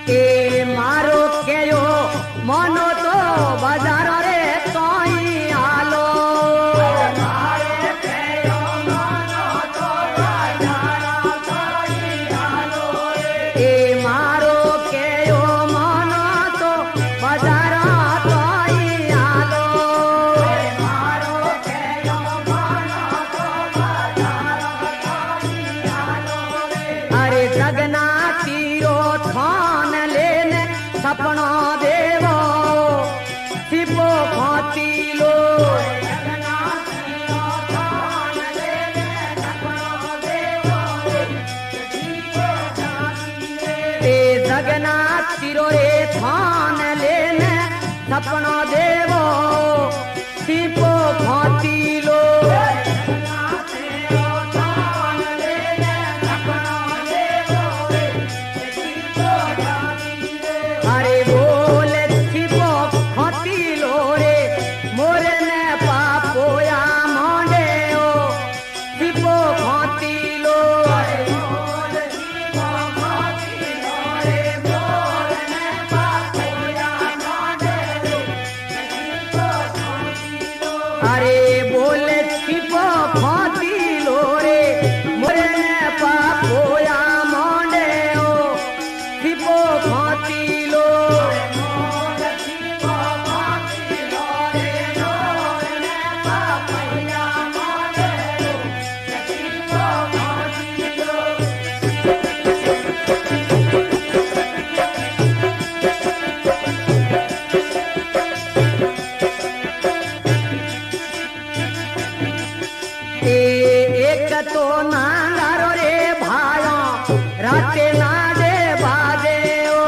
ए मारो केयो मनो तो बजारो रे तोई आलो मारो केयो मनो तो बजारो तोई आलो ए मारो केयो मनो तो बजारो तोई आलो मारो केयो मनो तो बजारो तोई आलो अरे जगना तीरो थान लेने सपना देवो सिपो फाती लो जगना तीरो थान लेने सपना देवो सिपो फाती ले ए जगना तीरो रे थान लेने सपना देवो सिपो फाती लो अरे बोले छिपो फाती लो रे मोरे ने पापोया मोंडे ओ छिपो फाती लो छिपो फाती लो रे मोरे ने पापोया मोंडे ओ छिपो फाती लो एक तो नांगारो रे भाया राते नाडे बाजे ओ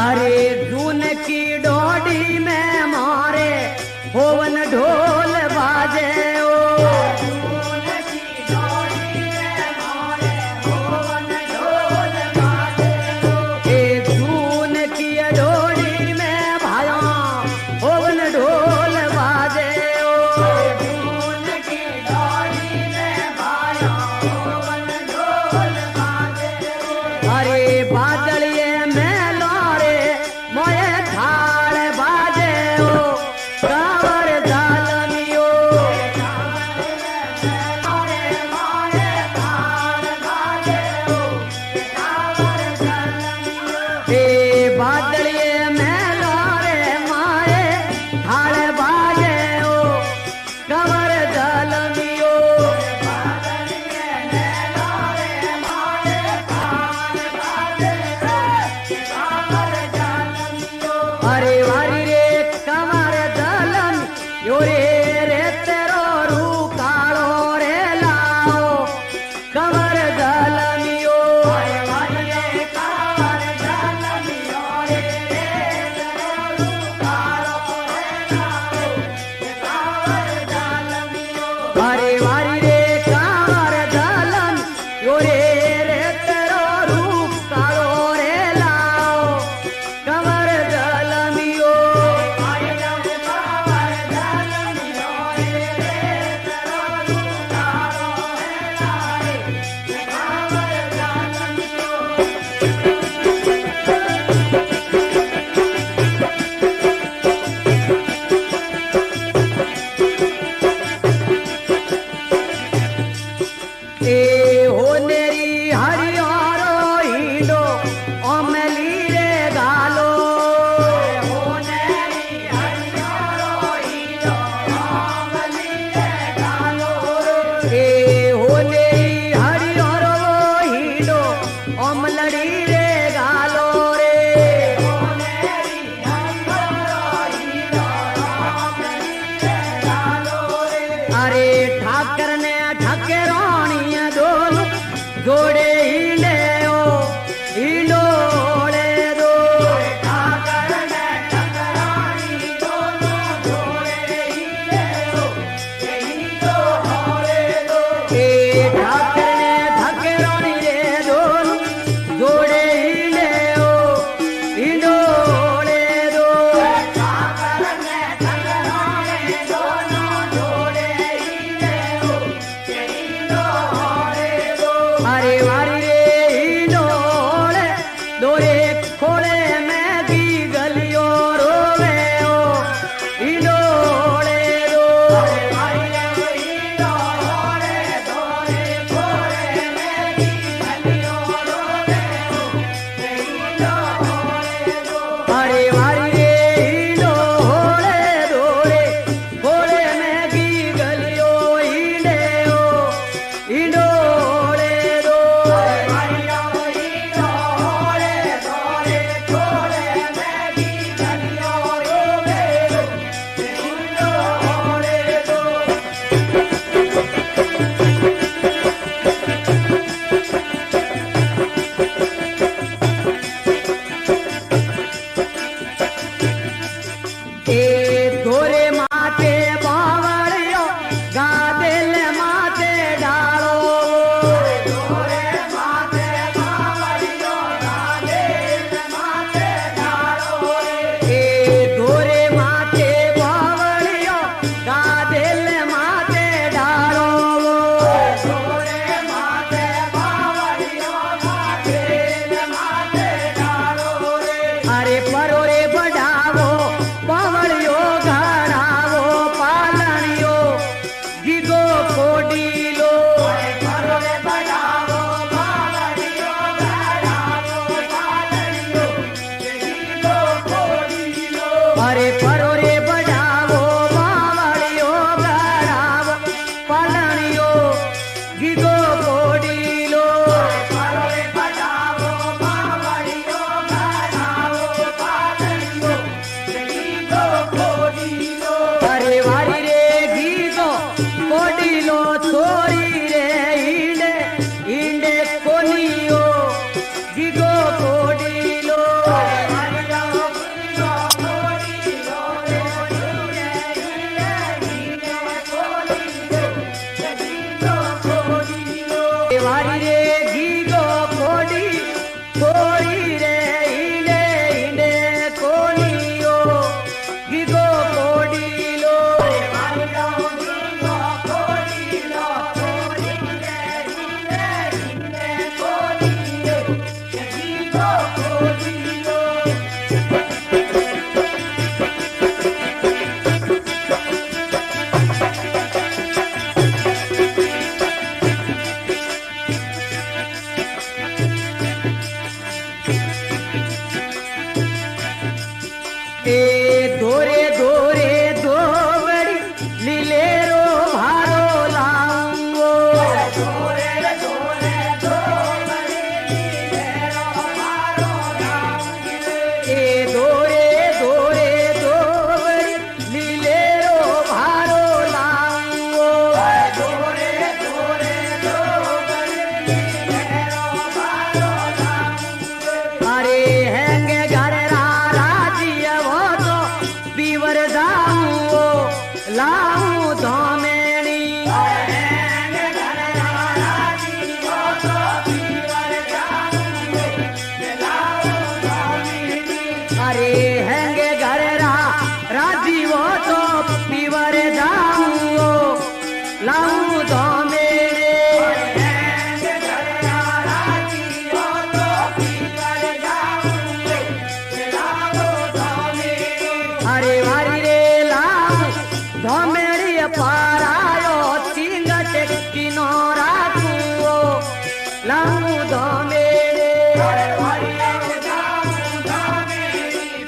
अरे जून की डोडी में मारे होवन ढोल बाजे ओ जून की डोडी में मारे होवन ढोल बाजे ओ ए जून की डोडी में भाया होवन ढोल बाजे ओ जून की डोडी में भाया होवन ढोल बाजे ओ अरे बादलिए में मोये थाल बाजे ओ कावर जालमियो ए बादलिए में लोरे माए थाल बाजे ओ कावर जालमियो अरे वारी रे कमर दलन योरे रे तेरो रू कालो रे लाओ कमर दलन यो अरे वारी रे कमर दलन योरे रे तेरो रू कालो रे लाओ कमर दलन यो अरे वारी रे कमर दलन योरे रे तेरो रू कालो रे लाओ कमर ए हो नेरी हरियारो हिंडो अमली रे गालो हो नेरी हरियारो हिंडो अमली रे गालो ए हो नेरी हरियारो हिंडो अमलड़ी रे गालो रे हो नेरी हरियारो हिंडो अमलड़ी रे गालो रे अरे ठाकर ने ठकेरानी दोनों जोड़े हिंडे ओ हिंडोले दो ठाकर ने ठकरानी दोनों जोड़े हिंडे ओ हिंडोले दो ए ठाकर ने ठकेरानी रे दोनों जोड़े हिंडे ओ हिंडोले दो ठाकर ने ठकरानी दोनों जोड़े हिंडे ओ अरे वारी रे हिंडोले दोरे खोले में की गलियों रोवे ओ हिंडोले दो अरे वारी रे हिंडोले दोरे खोले में की गलियों रोवे ओ हिंडोले दो अरे वारी रे हिंडोले दोरे खोले में की गलियों हिंडे ओ हिंडोले अरे परोरे बढ़ावो पावड़ियो ए दोरे दोरे दो बड़ी लीले रो भारो लाऊंगो दोरे दोरे दो बड़ी लीले रो भारो लाऊंगो ए दोरे दोरे दो बड़ी लीले रो भारो लाऊंगो दोरे दोरे दो बड़ी लीले रो भारो लाऊंगो अरे हैंगे घर पीवर जाऊं लाऊं धोमेणी अरे हैंगे घर राजी वो तो पीवर जाऊं लाऊं धोमेणी अरे वारी रे लाऊं धोमेड़ी पारायो चिंगट किनोरा कुओ लाऊं धोमेड़ी अरे वारी रे लाऊं धोमेड़ी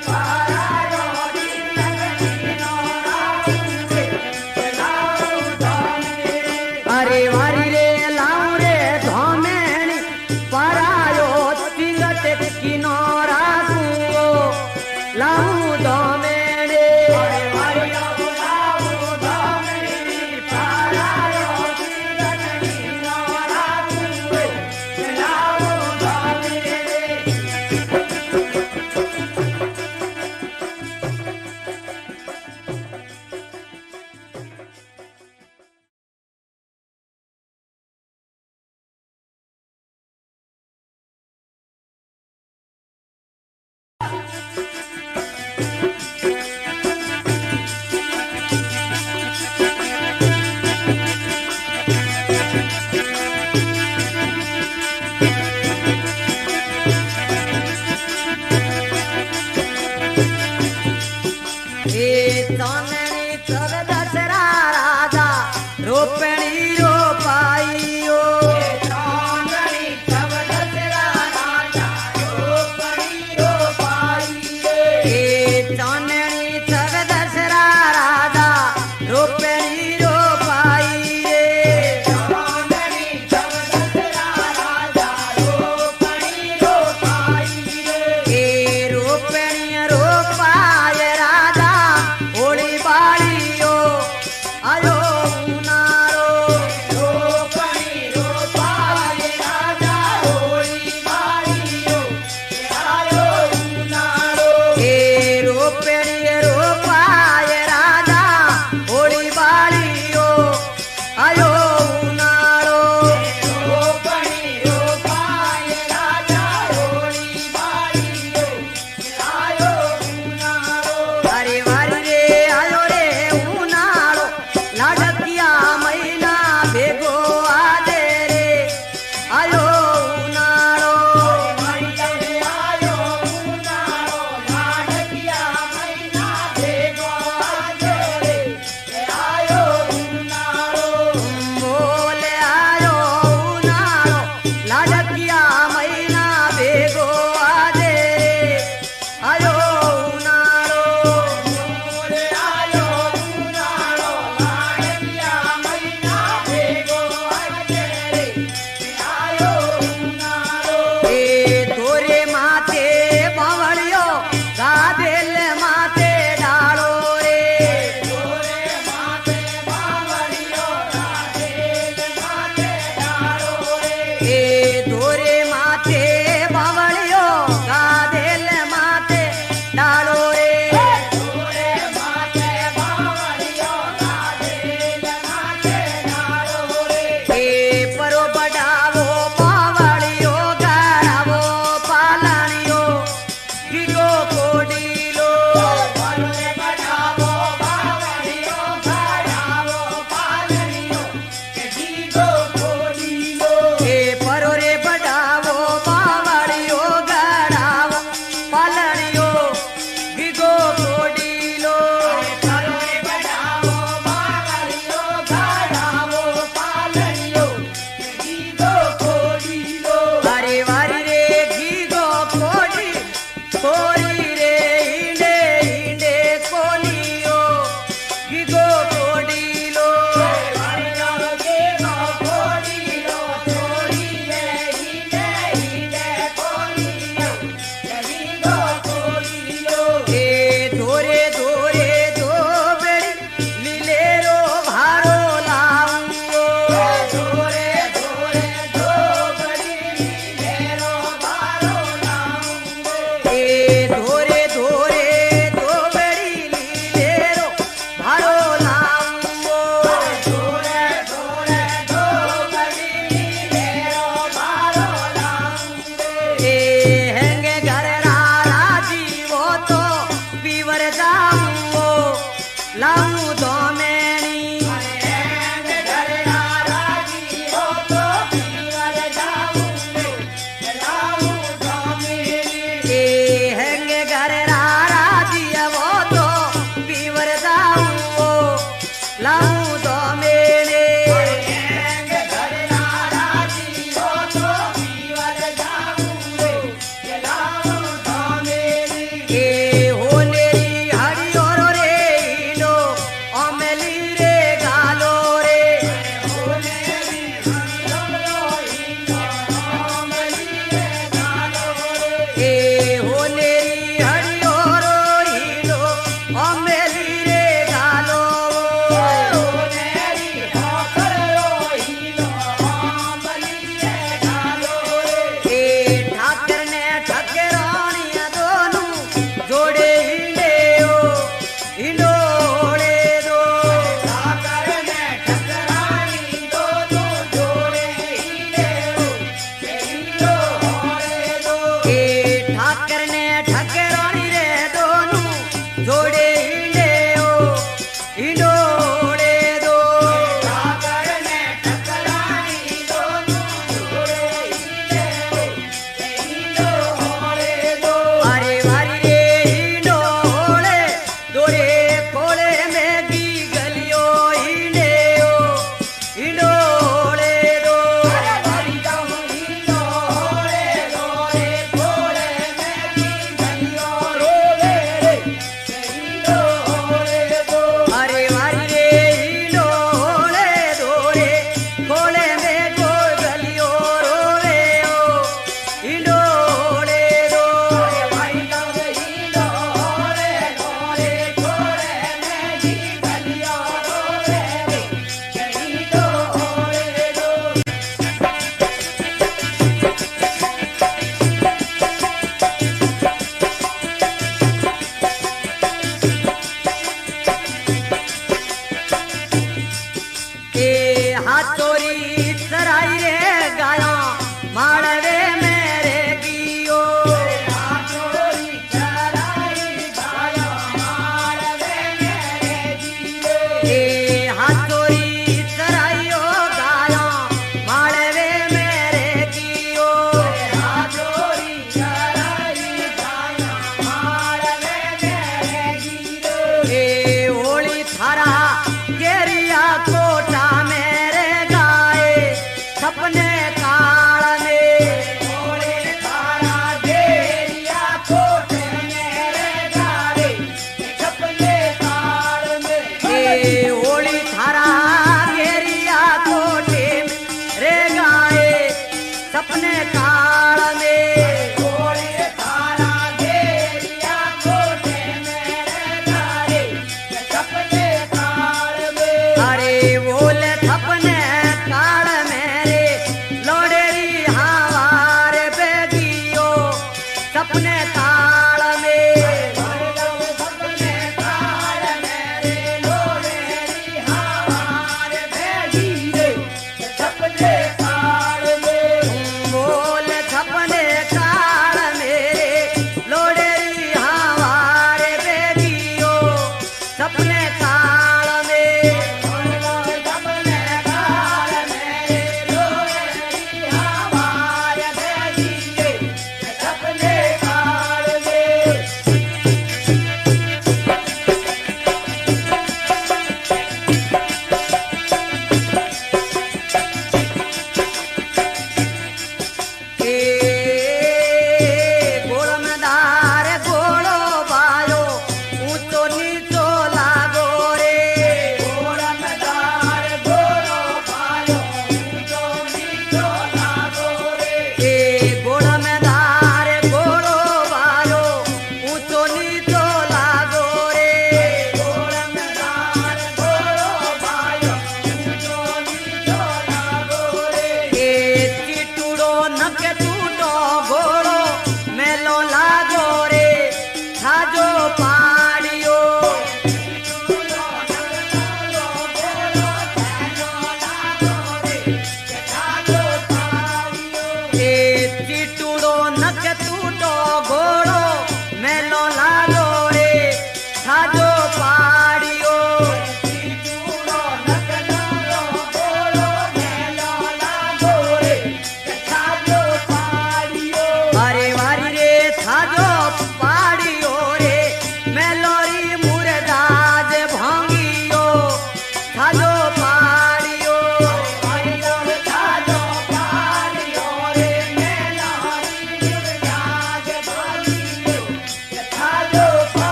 हाँ